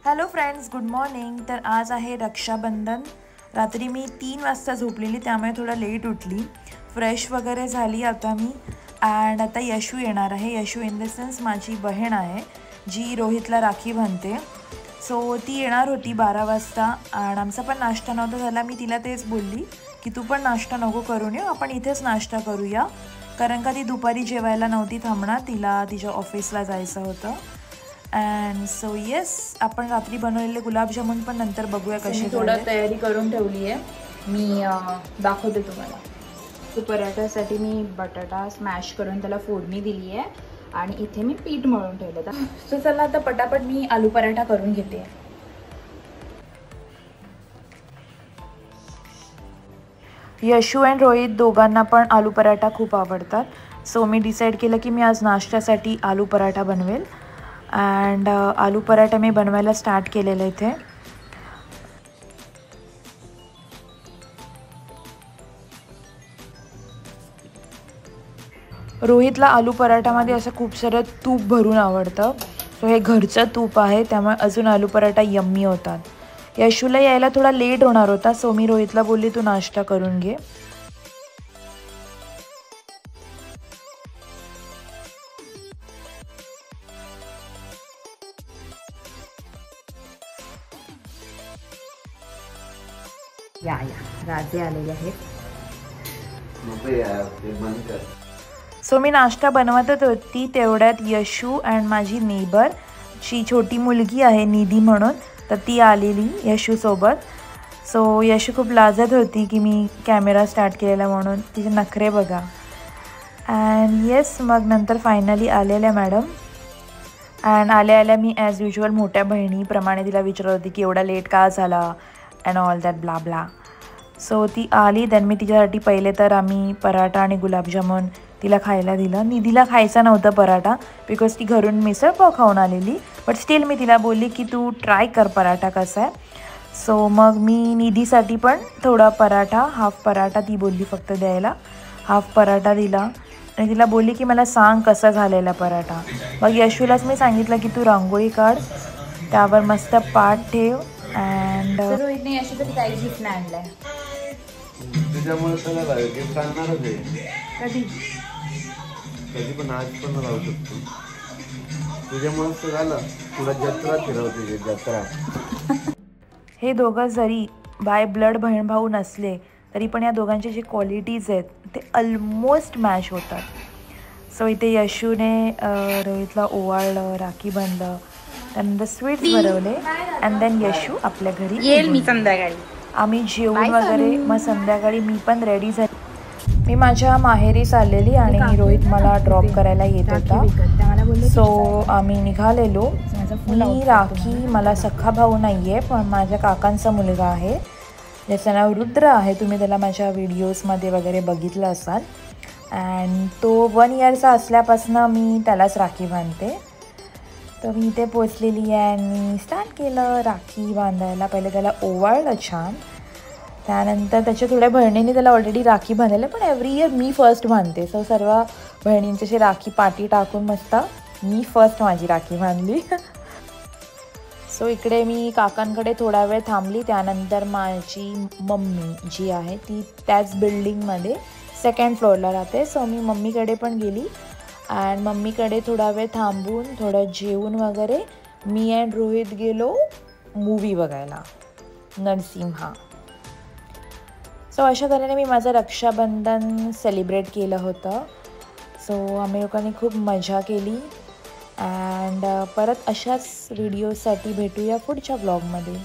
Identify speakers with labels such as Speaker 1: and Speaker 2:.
Speaker 1: Hello friends, good morning. तर आज आहे रक्षाबंधन। रात्री मी 3 वाजता झोपलेली, त्यामुळे थोडा लेट उठली, फ्रेश वगैरे झाली आता मी। अँड आता यशू येणार आहे। यशू इन द सेन्स माझी बहीण आहे जी रोहितला राखी बांधते। सो ती येणार होती 12 वाजता आणि आमचा पण नाश्ता नव्हता झाला। मी तिला तेच बोलली की तू पण नाश्ता नको करून ये, आपण इथेच नाश्ता करूया, कारण का ती दुपारी जेवायला नव्हती थांबणार, तिला तिच्या ऑफिसला जायचं होतं। अँड सो येस, आपण रात्री बनवलेले गुलाबजामुन पण नंतर बघूया कशी
Speaker 2: थोडं तयारी करून ठेवली आहे मी, दाखवते तुम्हाला। तो पराठ्यासाठी मी बटाटा स्मॅश करून त्याला फोडणी दिली आहे आणि इथे मी पीठ मळून ठेवलं। सो चला आता पटापट मी आलू पराठा करून घेते।
Speaker 1: यशू अँड रोहित दोघांना पण आलू पराठा खूप आवडतात। सो मी डिसाईड केलं की मी आज नाश्त्यासाठी आलू पराठा बनवेल। अँड आलू पराठा मी बनवायला स्टार्ट केलेलं इथे। रोहितला आलू पराठामध्ये असं खूप सारं तूप भरून आवडतं। सो हे घरचं तूप आहे, त्यामुळे अजून आलू पराठा यम्मी होतात। यशूला यायला थोडा लेट होणार होता, सो मी रोहितला बोलली तू नाश्ता करून घे।
Speaker 2: या राजे आलेले आहेत।
Speaker 1: सो मी नाश्ता बनवतच होती, तेवढ्यात यशू अँड माझी नेबर ची छोटी मुलगी आहे निधी म्हणून, तर ती आलेली यशू सोबत। सो यशू खूप लाजत होती की मी कॅमेरा स्टार्ट केलेला म्हणून, तिचे नखरे बघा। अँड येस, मग नंतर फायनली आलेल्या मॅडम। अँड आल्या मी ॲज युजल मोठ्या बहिणीप्रमाणे तिला विचारत होती की एवढा लेट का झाला and all that blah blah. So ती आली, देन मी तिच्यासाठी पहिले तर आम्ही पराठा आणि गुलाबजामुन तिला खायला दिलं। निधीला खायचा नव्हता पराठा, बिकॉज ती घरून मिसळपाव खाऊन आलेली, बट स्टील मी तिला बोलली की तू ट्राय कर पराठा कसा आहे। सो मग मी निधीसाठी पण थोडा पराठा, हाफ पराठा ती बोलली फक्त द्यायला, हाफ पराठा दिला आणि तिला बोलली की मला सांग कसा झालेला पराठा। मग यशूलाच मी सांगितलं की तू रांगोळी काढ, त्यावर मस्त पाट ठेव। अँड
Speaker 2: रोहितने यशूसाठी काही गिफ्ट नाही आणलंय।
Speaker 3: तुझ्यामुळे सगळं गिफ्ट आणणारच आहे।
Speaker 2: कधी
Speaker 3: कधी पण आज पण राहू शकतो। तुझ्यामुळे तर झालं, तुला जत्रा फिरवते जत्रा।
Speaker 1: हे दोघं जरी बाय ब्लड बहीण भाऊ नसले तरी पण या दोघांचे जे क्वालिटीज आहेत ते ऑलमोस्ट मॅच होतात। सो इथे यशूने रोहितला ओवाळलं, राखी बांधलं, त्यानंतर स्वीट्स बनवले अँड देन यशू आपल्या घरी
Speaker 2: येईल मी संध्याकाळी। आम्ही
Speaker 1: जेवण वगैरे, मग संध्याकाळी मी पण रेडी झाली। मी माझ्या माहेरीस आलेली आणि रोहित मला ड्रॉप करायला येत होता। सो आम्ही निघालेलो। मी राखी, मला सख्खा भाऊ नाही आहे पण माझ्या काकांचा मुलगा आहे ज्याचं नाव रुद्र आहे, तुम्ही त्याला माझ्या व्हिडिओजमध्ये वगैरे बघितलं असाल। अँड तो 1 इयरचा असल्यापासून मी त्यालाच राखी बांधते। तर मी इथे पोचलेली आहे आणि मी स्टार्ट केलं राखी बांधायला। पहिले त्याला ओवाळलं छान, त्यानंतर त्याच्या थोड्या बहिणींनी त्याला ऑलरेडी राखी बांधलेलं, पण एव्हरी इयर मी फर्स्ट बांधते। सो सर्व बहिणींची अशी राखी पाठी टाकून मस्त मी फर्स्ट माझी राखी बांधली। सो इकडे मी काकांकडे थोडा वेळ थांबली, त्यानंतर माझी मम्मी जी आहे ती त्याच बिल्डिंगमध्ये 2nd फ्लोअरला राहते। सो मी मम्मीकडे पण गेली अँड मम्मीकडे थोडा वेळ थांबून थोडं जेवून वगैरे मी अँड रोहित गेलो मूवी बघायला, नरसिंहा। सो अशा तऱ्हेने मी माझं रक्षाबंधन सेलिब्रेट केलं होतं। सो आम्ही लोकांनी खूप मजा केली अँड परत अशाच व्हिडिओसाठी भेटूया पुढच्या ब्लॉगमध्ये।